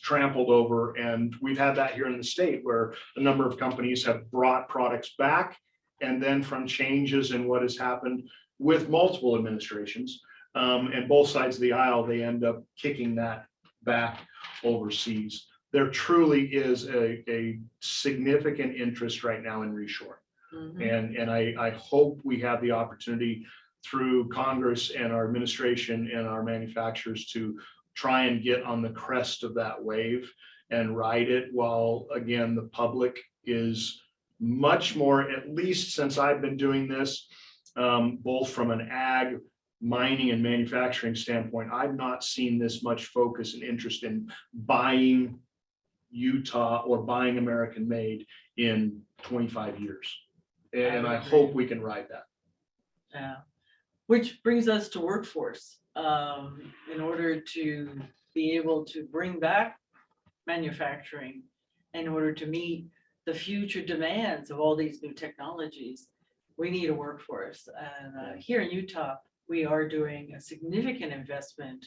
trampled over. And we've had that here in the state where a number of companies have brought products back. And then from changes in what has happened with multiple administrations and both sides of the aisle, they end up kicking that back overseas. There truly is a significant interest right now in reshoring. And I hope we have the opportunity through Congress and our administration and our manufacturers to try and get on the crest of that wave and ride it while, again, the public is much more, at least since I've been doing this, both from an ag, mining, and manufacturing standpoint, I've not seen this much focus and interest in buying Utah or buying American made in 25 years. And I hope we can ride that. Yeah, which brings us to workforce. In order to be able to bring back manufacturing, in order to meet the future demands of all these new technologies, we need a workforce. And here in Utah, we are doing a significant investment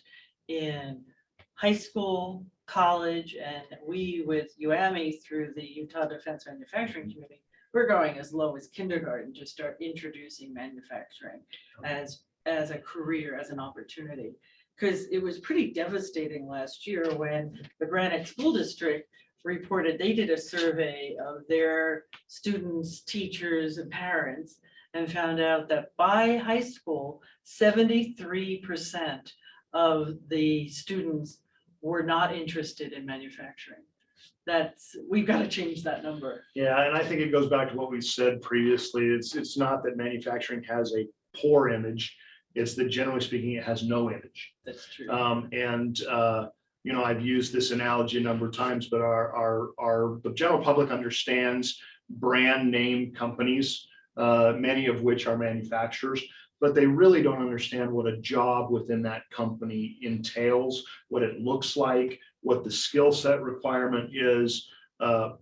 in high school, college, and we with UAMI through the Utah Defense Manufacturing Committee, we're going as low as kindergarten to start introducing manufacturing as a career, as an opportunity. Because it was pretty devastating last year when the Granite School District reported they did a survey of their students, teachers, and parents, and found out that by high school, 73% of the students were not interested in manufacturing. We've got to change that number. Yeah, and I think it goes back to what we said previously. It's not that manufacturing has a poor image. It's that generally speaking, it has no image. That's true. You know, I've used this analogy a number of times, but the general public understands brand name companies, many of which are manufacturers, but they really don't understand what a job within that company entails, what it looks like, what the skill set requirement is,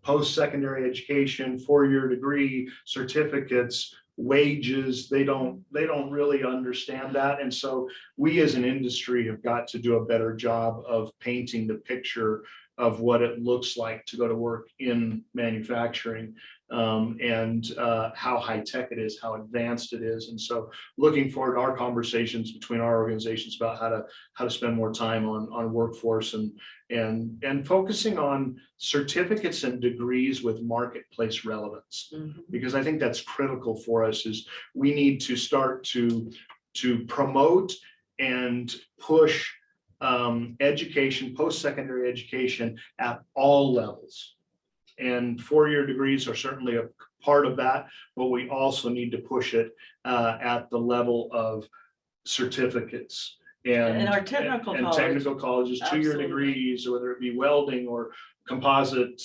post-secondary education, 4-year degree, certificates, wages. They don't really understand that. And so we as an industry have got to do a better job of painting the picture of what it looks like to go to work in manufacturing, and how high tech it is, how advanced it is. And so looking forward to our conversations between our organizations about how to spend more time on workforce and focusing on certificates and degrees with marketplace relevance. Because I think that's critical for us. Is we need to start to promote and push education, post-secondary education at all levels. And 4-year degrees are certainly a part of that, but we also need to push it at the level of certificates and our technical and college. technical colleges, 2-year degrees, whether it be welding or composite,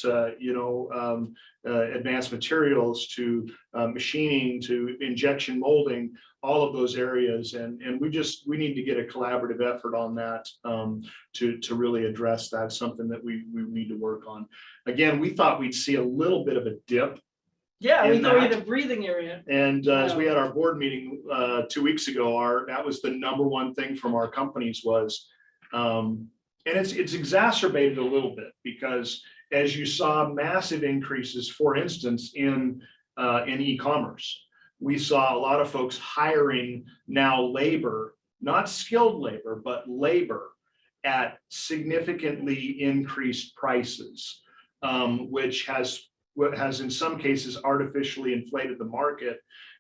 advanced materials to machining to injection molding, all of those areas. And we need to get a collaborative effort on that to really address that. Something that we need to work on. Again, we thought we'd see a little bit of a dip. Yeah, we in thought we had that. a breathing area. And as we had our board meeting 2 weeks ago, that was the number one thing from our companies was, and it's exacerbated a little bit because as you saw massive increases, for instance, in e-commerce, we saw a lot of folks hiring now labor, not skilled labor, but labor at significantly increased prices, which has in some cases artificially inflated the market.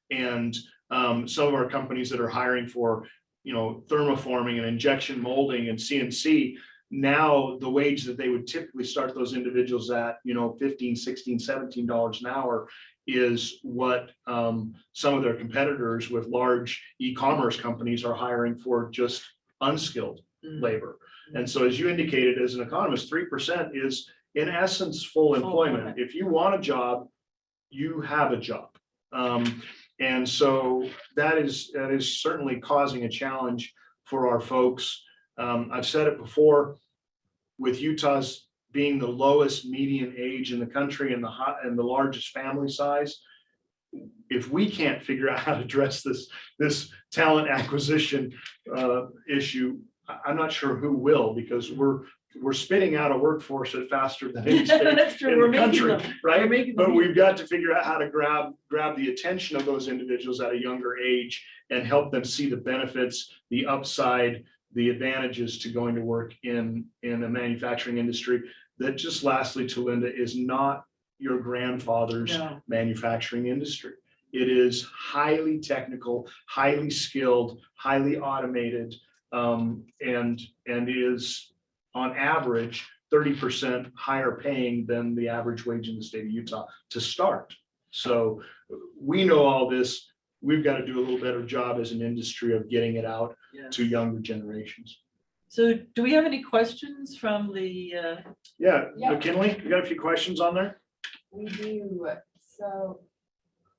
And some of our companies that are hiring for, thermoforming and injection molding and CNC, Now the wage that they would typically start those individuals at, you know, $15, $16, $17 an hour is what some of their competitors with large e-commerce companies are hiring for just unskilled labor. And so as you indicated, as an economist, 3% is in essence full employment. If you want a job, you have a job. And so that is certainly causing a challenge for our folks. I've said it before, with Utah's being the lowest median age in the country and the largest family size, if we can't figure out how to address this talent acquisition issue, I'm not sure who will, because we're spitting out a workforce at faster than any state in the country, right? But we've got to figure out how to grab the attention of those individuals at a younger age and help them see the benefits, the upside, the advantages to going to work in a manufacturing industry that, just lastly, Tulinda, is not your grandfather's manufacturing industry. It is highly technical, highly skilled, highly automated, and is on average 30% higher paying than the average wage in the state of Utah to start. So we know all this. We've got to do a little better job as an industry of getting it out to younger generations. So do we have any questions from the? McKinley, you got a few questions on there? We do. So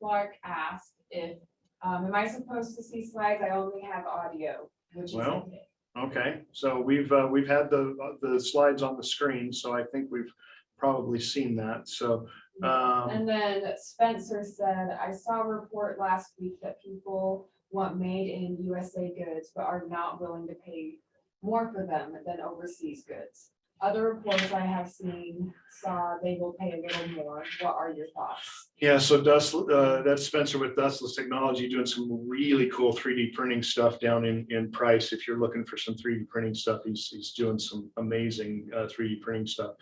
Clark asked if, am I supposed to see slides? I only have audio, which is okay. Okay, so we've had the slides on the screen, so I think we've probably seen that. So and then Spencer said, I saw a report last week that people want made in USA goods, but are not willing to pay more for them than overseas goods. Other reports I have seen saw they will pay a little more. What are your thoughts? yeah, so that's Spencer with Dustless Technology doing some really cool 3D printing stuff down in Price. If you're looking for some 3D printing stuff, he's doing some amazing 3D printing stuff.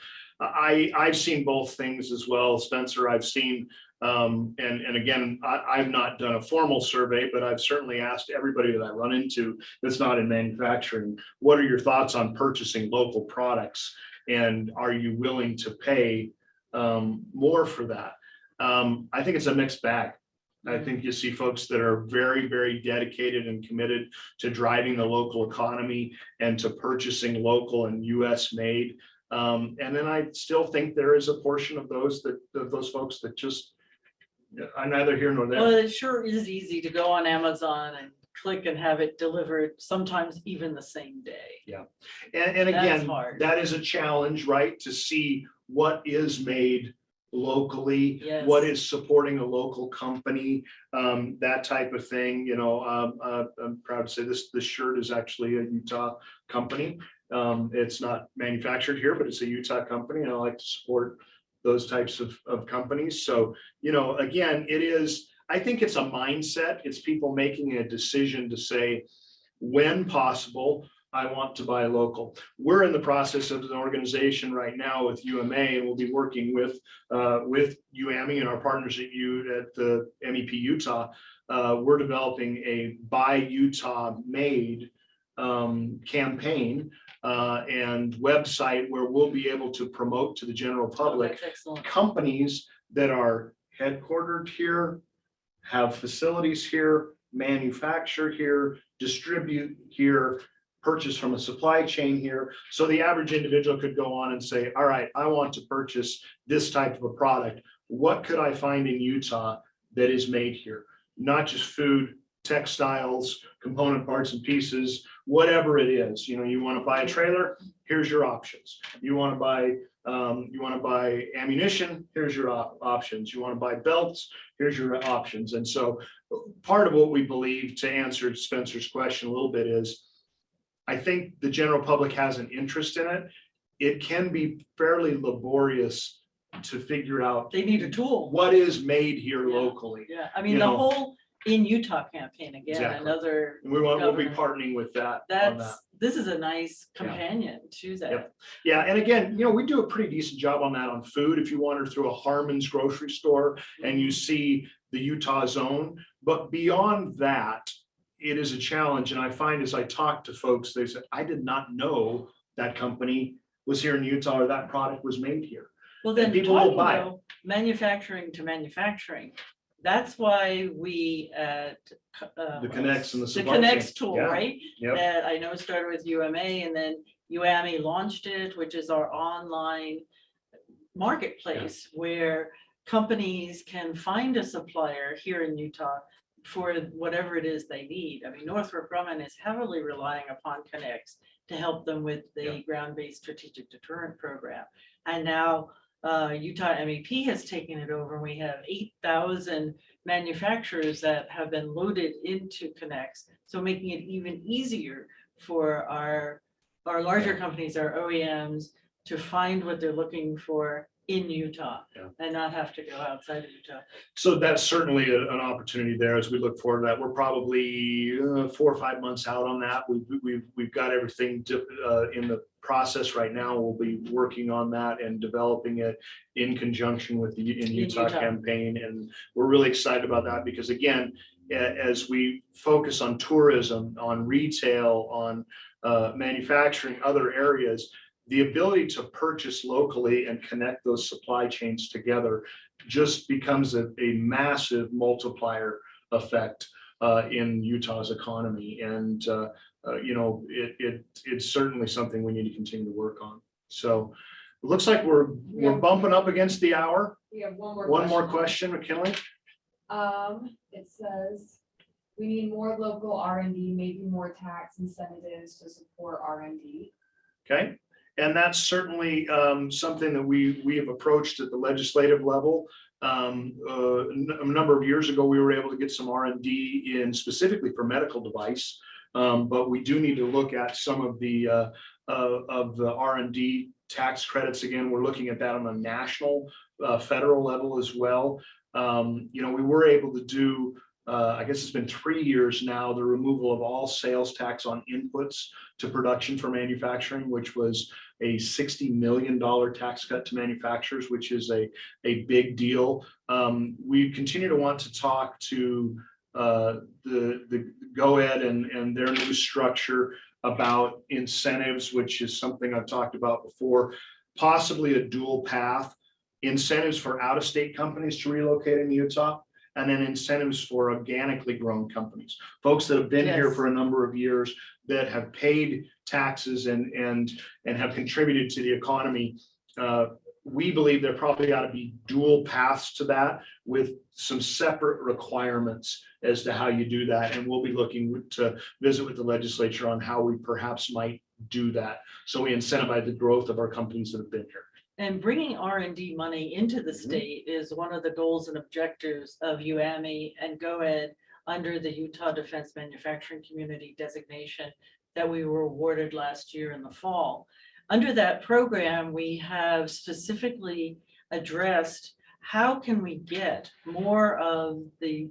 I've seen both things as well, Spencer. I've seen, and again, I've not done a formal survey, but I've certainly asked everybody that I run into that's not in manufacturing, what are your thoughts on purchasing local products? And are you willing to pay more for that? I think it's a mixed bag. I think you see folks that are very, very dedicated and committed to driving the local economy and to purchasing local and US made. And then I still think there is a portion of those folks that just, I'm neither here nor there. Well, it sure is easy to go on Amazon and click and have it delivered, sometimes even the same day. Yeah. And again, that is a challenge, right? To see what is made locally, what is supporting a local company, that type of thing. You know, I'm proud to say this shirt is actually a Utah company. It's not manufactured here, but it's a Utah company, and I like to support those types of companies. So, you know, again, I think it's a mindset. It's people making a decision to say, when possible, I want to buy local. We're in the process of an organization right now with UMA, and we'll be working with UAMI and our partners at the MEP Utah. We're developing a Buy Utah Made campaign and website where we'll be able to promote to the general public companies that are headquartered here, have facilities here, manufacture here, distribute here, purchase from a supply chain here. So the average individual could go on and say, all right, I want to purchase this type of a product. What could I find in Utah that is made here? Not just food, textiles, component parts and pieces, whatever it is. You know, you want to buy a trailer, here's your options. You want to buy ammunition, here's your options. You want to buy belts, here's your options. And so part of what we believe, to answer Spencer's question a little bit, is I think the general public has an interest in it. It can be fairly laborious to figure out. They need a tool. What is made here locally? Yeah, I mean, the whole In Utah campaign, again, another. We'll be partnering with that. This is a nice companion to that. Yep. Yeah, and again, you know, we do a pretty decent job on that on food. If you wander through a Harmon's grocery store and you see the Utah zone, but beyond that, it is a challenge. And I find as I talk to folks, they said, I did not know that company was here in Utah or that product was made here. Well, then people will talking buy it. though, manufacturing to manufacturing, that's why we at. The Connects and the The supply chain. Connects tool, Yeah. right? Yep. That I know started with UMA and then UAMI launched it, which is our online marketplace where companies can find a supplier here in Utah for whatever it is they need. I mean, Northrop Grumman is heavily relying upon Connects to help them with the ground-based strategic deterrent program. And now Utah MEP has taken it over. We have 8,000 manufacturers that have been loaded into Connects. So making it even easier for our larger companies, our OEMs, to find what they're looking for in Utah and not have to go outside of Utah. So that's certainly an opportunity there as we look forward to that. We're probably 4 or 5 months out on that. We've got everything in the process right now. We'll be working on that and developing it in conjunction with the Utah campaign. And we're really excited about that because again, as we focus on tourism, on retail, on manufacturing, other areas, the ability to purchase locally and connect those supply chains together just becomes a massive multiplier effect in Utah's economy. And, it's certainly something we need to continue to work on. So it looks like we're bumping up against the hour. We have One more question, McKinley. It says, we need more local R&D, maybe more tax incentives to support R&D. Okay. And that's certainly something that we have approached at the legislative level. A number of years ago, we were able to get some R&D in specifically for medical device, but we do need to look at some of the R&D tax credits. Again, we're looking at that on a national, federal level as well. We were able to do, I guess it's been 3 years now, the removal of all sales tax on inputs to production for manufacturing, which was a $60 million tax cut to manufacturers, which is a big deal. We continue to want to talk to the GOED and their new structure about incentives, which is something I've talked about before, possibly a dual path, incentives for out-of-state companies to relocate in Utah, and then incentives for organically grown companies, folks that have been here for a number of years, that have paid taxes and have contributed to the economy. We believe there probably ought to be dual paths to that with some separate requirements as to how you do that. And we'll be looking to visit with the legislature on how we perhaps might do that. So we incentivize the growth of our companies that have been here. And bringing R&D money into the state is one of the goals and objectives of UAMI and GOED under the Utah Defense Manufacturing Community designation that we were awarded last year in the fall. Under that program, we have specifically addressed how can we get more of the,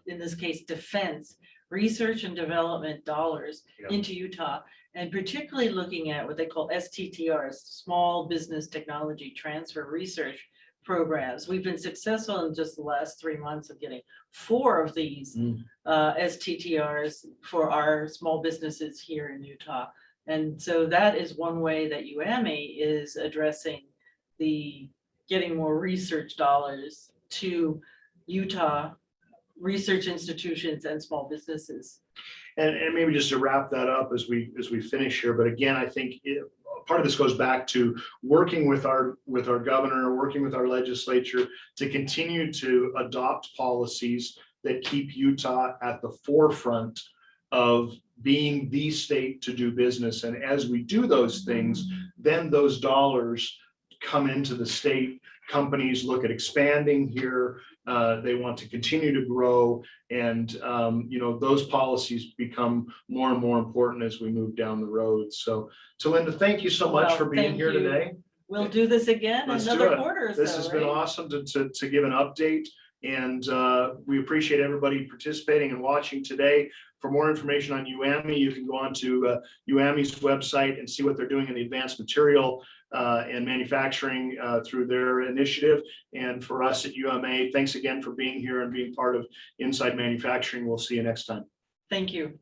in this case, defense research and development dollars into Utah, and particularly looking at what they call STTRs, Small Business Technology Transfer Research programs. We've been successful in just the last 3 months of getting 4 of these STTRs for our small businesses here in Utah. And so that is one way that UAMI is addressing the getting more research dollars to Utah research institutions and small businesses. And maybe just to wrap that up as we finish here, but again, I think part of this goes back to working with our governor, working with our legislature to continue to adopt policies that keep Utah at the forefront of being the state to do business. And as we do those things, then those dollars come into the state. Companies look at expanding here. They want to continue to grow. And, those policies become more and more important as we move down the road. So, Tulinda, thank you so much for being here today. We'll do this again in another quarter or so. This has been awesome to give an update. And we appreciate everybody participating and watching today. For more information on UAMI, you can go on to UAMI's website and see what they're doing in the advanced material and manufacturing through their initiative. And for us at UMA, thanks again for being here and being part of Inside Manufacturing. We'll see you next time. Thank you.